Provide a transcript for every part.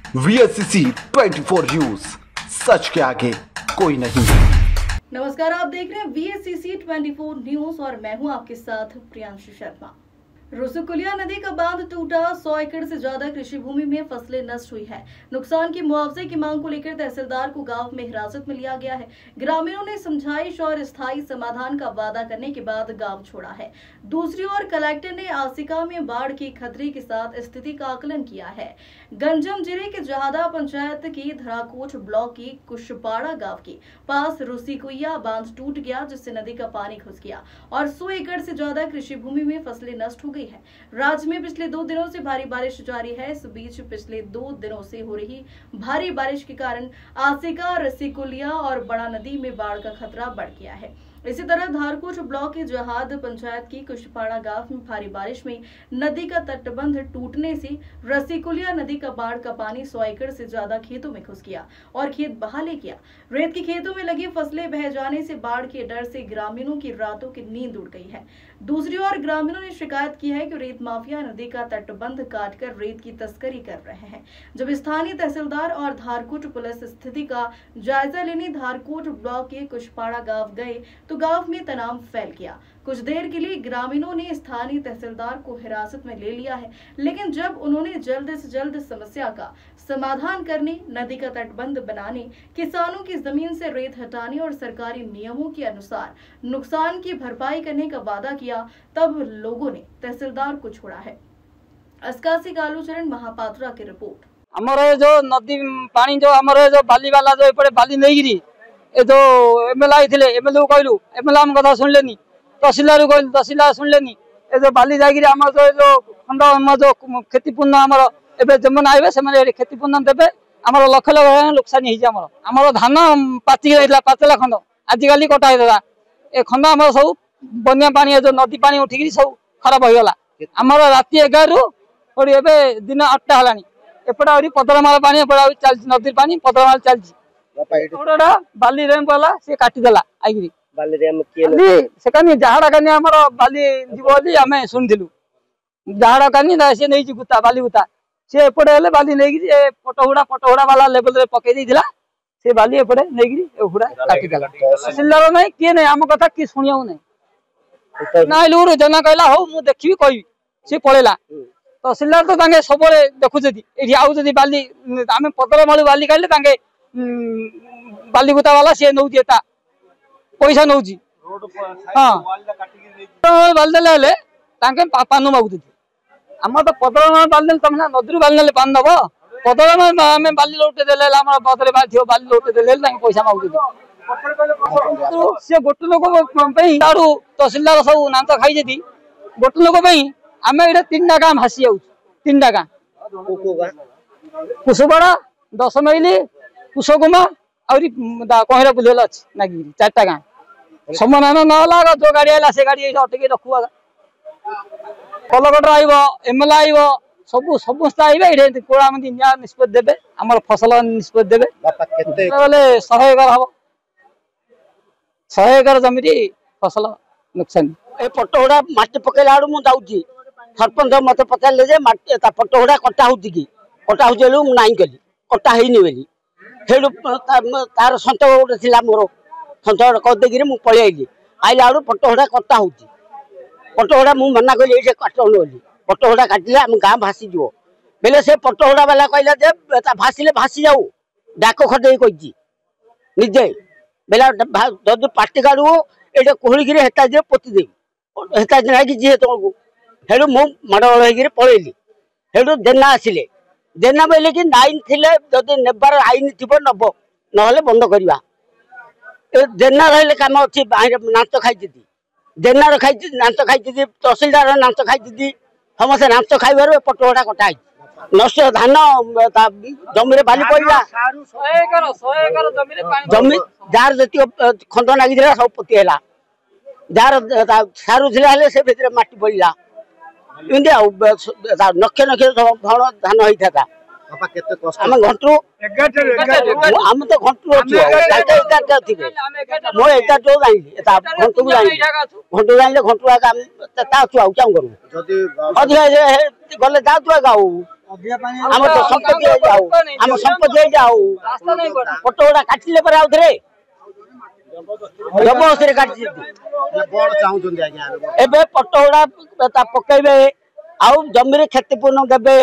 VSCC 24 news, सच के आगे कोई नहीं। नमस्कार, आप देख रहे हैं VSCC 24 न्यूज और मैं हूं आपके साथ प्रियांशु शर्मा। रसूकुलिया नदी का बांध टूटा, 100 एकड़ से ज्यादा कृषि भूमि में फसलें नष्ट हुई है। नुकसान की मुआवजे की मांग को लेकर तहसीलदार को गांव में हिरासत में लिया गया है। ग्रामीणों ने समझाइश और स्थायी समाधान का वादा करने के बाद गांव छोड़ा है। दूसरी ओर कलेक्टर ने आसिका में बाढ़ की खतरे के साथ स्थिति का आकलन किया है। गंजम जिले के जहादा पंचायत की धराकोट ब्लॉक की कुशपाड़ा गांव के पास रसूकुलिया बांध टूट गया, जिससे नदी का पानी घुस गया और 100 एकड़ से ज्यादा कृषि भूमि में फसलें नष्ट हो गई है। राज्य में पिछले 2 दिनों से भारी बारिश जारी है। इस बीच पिछले 2 दिनों से हो रही भारी बारिश के कारण आसिका, रसूकुलिया और बड़ा नदी में बाढ़ का खतरा बढ़ गया है। इसी तरह धारकोट ब्लॉक के जहाद पंचायत की कुशपाड़ा गांव में भारी बारिश में नदी का तटबंध टूटने से रसूकुलिया नदी का बाढ़ का पानी 100 एकड़ से ज्यादा खेतों में घुस गया और खेत बहा ले गया। रेत की खेतों में लगी फसलें बह जाने से बाढ़ के डर से ग्रामीणों की रातों की नींद उड़ गई है। दूसरी ओर ग्रामीणों ने शिकायत की है कि रेत माफिया नदी का तटबंध काटकर रेत की तस्करी कर रहे हैं। जब स्थानीय तहसीलदार और धारकोट पुलिस स्थिति का जायजा लेने धारकोट ब्लॉक के कुशपाड़ा गांव गए तो गांव में तनाव फैल गया। कुछ देर के लिए ग्रामीणों ने स्थानीय तहसीलदार को हिरासत में ले लिया है, लेकिन जब उन्होंने जल्द से जल्द समस्या का समाधान करने, नदी का तटबंध बनाने, किसानों की जमीन से रेत हटाने और सरकारी नियमों के अनुसार नुकसान की भरपाई करने का वादा किया, तब लोगों ने तहसीलदार को छोड़ा है। अस्कासी कालूचरण महापात्रा की रिपोर्ट। हमारे जो नदी पानी जो हमारे जो बाली वाला जो एपटे बाली नहीं गिरी ए जो एमएलए आइथिले एमएलए को कहलु एमएलए हम कथा सुनलेनी, तहसीलदार को कहलु तहसीलदार सुनलेनी। ए जो बाली जागिरी हमर जो खंड हम जो क्षतिपूर्ण हमर एबे जमन आइबे से माने क्षतिपूर्ण देबे। हमर लक्ष लक्ष नुकसान हिज हमर धान पाची रहिला 5 लाख खंड आज काली कटा हेला। ए खंड हमर सब बन्या पानी जो नदी पानी उठिकी सब खराब हो गला। हमर राती 11 रु ओडी एबे दिन 8 हलानी एपटा आउरी पदरमाल पानी एपटा आउरी चल नदी पानी पदरमाल चलजी। ओडा बाली रेम वाला से काटी देला आइगिरी बाली रेम के सेकानी जहाडा कानी हमर बाली जीवली हमें सुन दिलु। जहाडा कानी से नै जी गुता बाली गुता से एपटे हेले बाली नै गिरी ए पटहुडा वाला लेवल रे पके दिला। से बाली एपटे नै गिरी ए हुडा काटी देला। तहसीलदार नै के नै हम कथा की सुनियाउ नै नाइ लुरु जना कहला हो मु देखिबी कहबी से पळेला। तहसीलदार तो तांगे सबले देखुछथि एठी आउ जदी बाली आमे पदर मालु बाली काले तांगे बाली गुता वाला से नौ देता पैसा नौजी। हां बाल देले तांगे पानु मागुथि। हम तो पदर माल बाल देले तमना नदीरु बाल नेले पान दबो। पदर माल आमे बाली लोटे देले हमरा बदले बाल थियो बाली लोटे देले तांगे पैसा मागुथि। तो से गोटे लोक पई दारू तहसीलदार सब नांत खाइ जदी गोटे लोक पई आमे एटा 3टा गां भासी जाउ। 3टा गां कुशपाड़ा 10 माइली कुशकुमा आउरी कहरा बुलेला अछि नागिरी 4टा गां समाधान न होला जो गाड़ी आला से गाड़ी अटके रखुआ। कलकटर आइबो एमएलए आइबो सब समस्त आइबे एठे कोड़ा मंदी न्याय निष्पत्ति देबे हमर फसल निष्पत्ति देबे। बापा केते बोले 100 एकड़ हबो 100 एकड़ जमीरी फसल नुकसान। ए पटहुडा माटी पकेला आडू मु जाउची सरपंच मते पचाले जे माटी ता पटहुडा कटा होती की कटा होजेलु मु नाइ कली कटा हेइनी बेली हेडु तार संत गोटे थिला मोर संत कह देगिरे मु पळे आइली आइला आडू पटहुडा कटा होती। पटहुडा मु मना कली ए जे काटन बोली पटहुडा काटिले हम गां भासी जिवो बेले से पटहुडा वाला कहला जे ता भासीले भासी जाऊ डाक खडे कइजी निजे बेला जदि पार्टी काडू एटे कोहली गिरे हेता जे पोती दे हेता जे कि जे तो हेडु मु माडवळ हेगिरे पळेली। हेडु देना आसिले देना बेले कि नाइन थिले जदि नेबार आईन थिबो नबो नहले बंद करिवा। ए देना रहले काम अछि नांच खाइ जदी देना र खाइ नांच खाइ जदी तहसीलदार नांच खाइ जदी हमसे नांच खाइबार पटोडा कटाइ नष्ट धान जमी रे बाली पइला 100 एकड़ जमी रे पानी जमी जार जति खंड लागि दिला सब पति हैला जार सारू थिला हले से भितरे माटी पइला इंडिया नखे नखे धान होई था। बापा केते कष्ट हम घंटू 11 हम तो घंटू अछि 11 थिबे मो 11 जो जाइली एता घंटू जाइले घंटू आगा ता छु आउ काम करू जदी अधिक गले जा तू गाऊ आम तो संपत्ति आम संपत्ति फोटो गुड़ा काटिले पर आउ थे जबरदस्ती काटि एबे फोटो गुड़ा पकेबे आउ जमी क्षतिपूर्ण देवे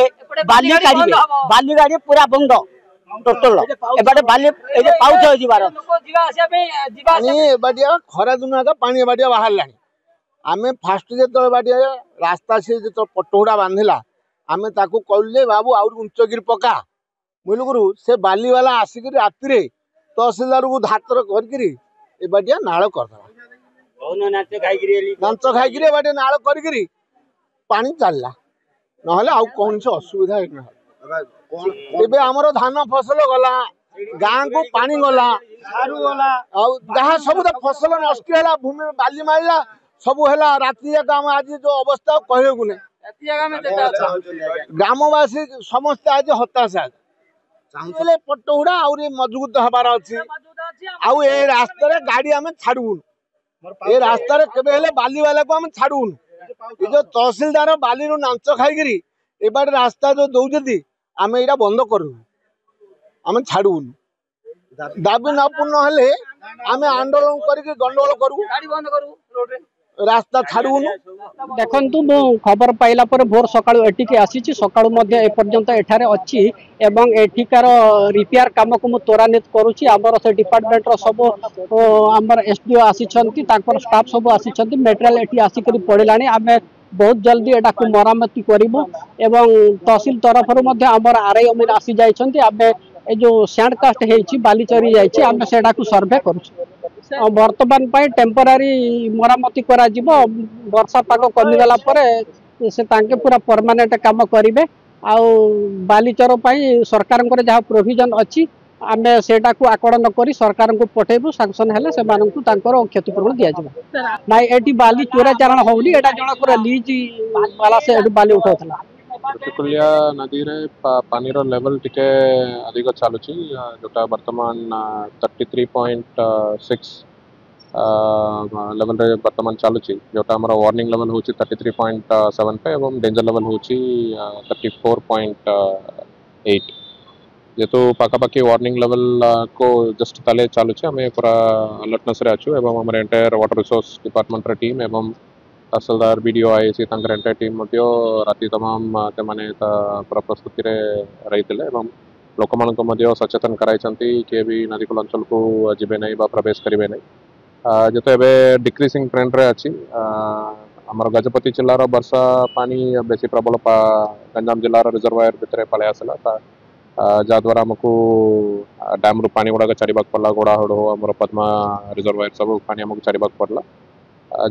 बाली गाड़ी पूरा बंद टोटल एबाटे बाली पाउछ जीवार खरा दिन आगे पानी बाटिया बाहर आमे फास्ट जो बाटिया रास्ता से जो पटोड़ा बांधिला आमे ताकू कहले बाबू आउर उंचगिरी पका मुलुगुरु से बाली वाला आसिक राति तहसीलदार को धातर करकिरी ए बाटिया नाल करदला नाच खाई बाटे नाल करकिरी पानी चलला नहले आउ कौन से असुविधा एबे हमरो धान फसल गला गाँ को पानी गला जहाँ सब फसल नष्ट है भूमि बाली मारिला सब है राति आज जो अवस्था कहे को ग्रामवासी समस्त आज हताशा चाहूले पटोड़ा आउरी मजबूत हबार अच्छी आउ ए रास्ता गाड़ी आम छाड़ून ए रास्ता केबे बाली वाला को आम छाड़ून ये जो तहसीलदार बाली रू नाच खाई एबार रास्ता जो दौरान आम यहाँ बंद करूँ आम छाड़ून दाबी न पूर्ण हेले आम आंदोलन करके गंडगोल करू रास्ता छाड़ून देखु मु खबर पाइला पर भोर सकाळु एटिके आसीची सकाळु मध्ये ए पर्यंत एठारे अछि एवं एठिकार रिपेयर काम को मु त्वरान्वित करूची हमर से डिपार्टमेंट रो सब हमर एसडीओ आसीछंती ताकर स्टाफ सब आसीछंती मटेरियल एठी आसी करी पड़िलानी आमे बहुत जल्दी एटा को मरामती करिवो एवं तहसील तरफ रो मध्ये हमर आरआई अमीन आसी जाइछंती आमे ए जो सैंड कास्ट हेछि बाली चरी जाइछि आमे सेडा को सर्वे करूछु वर्तमान टेम्परारी मरामती करा जिवो वर्षा पाग कमिगला परे से तांके पूरा परमानेंट काम करिवे आउ बालीचर सरकार जहाँ प्रोविजन अच्छी आमे सेटा को आकलन करी सरकार को पठेबु सैंक्शन हेले से मानकु तांकर क्षतिपूरण दिया जिवो नाइ एटी बाली चोरा चारण होउनी एटा जणकर लीज वाला से एटी बाली उठाउतला ऋषिकुल्या नदी रे पानी रो लेवल टिके अधिक चालुची जोटा वर्तमान 33.6 लेवल रे वर्तमान चालुची जोटा हमर वार्निंग लेवल होची 33.75 एवं डेंजर लेवल होची 34.8 जेतो पाखापाखि वार्निंग लेवल को जस्ट तले चालुची आमे पूरा अलर्टनेस रे आछु एवं हमर एंटायर वाटर रिसोर्स डिपार्टमेंट रे टीम एवं तहसीलदार बीडीओ आईसी एंटायर टीम राति तमाम से पूरा प्रस्तुति रही लोक मान सचेतन कराई किए भी नदीकूल अंचल को जीवे नहीं प्रवेश करेंगे नहीं जो तो डिक्रीजिंग ट्रेंड रे अच्छी आमर गजपति जिलार वर्षा पानी बेसी प्रबल गंजाम जिलार रिजर्वायर भितर पलि आसला जहाद्वारा आमको डैम रु पानी गुड़ाक चारिबाक पड़ा गोड़ाहड़ हो आम पद्मा रिजर्वायर सब पानी आमको चारिबाक पड़ा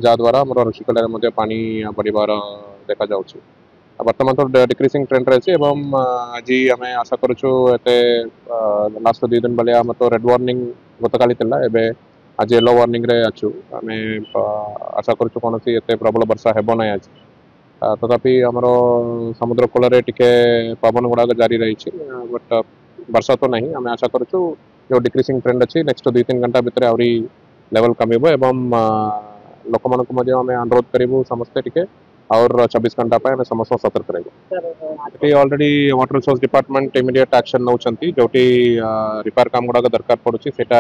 जहाद्वारा आम ऋषिकुल्या पानी बढ़िबार देखा जाउछि वर्तमान तो डिक्रीजिंग ट्रेंड रही आज आम आशा करुचु लास्ट 2 दिन बेले आम तो रेड वार्निंग गतकाली एबे आज येलो वार्निंग रे अच्छु आम आशा करुचु कौन एत प्रबल वर्षा हेब ना आज तथापि आमर समुद्र कूल टिके पवन गुड़ाक जारी रही बट वर्षा तो नहीं आम आशा करुचु जो डिक्रीजिंग ट्रेंड अच्छी नेक्स्ट 2-3 घंटा भितर आहरी लेवल कमिबो एवं लोक मान अनुरोध करूँ समस्ते टिके और 24 घंटा पे समस्त सतर्क रही already water resource department immediate action नौकरी जो रिपेयर काम गुड़ाक दरकार पड़ुछि सेटा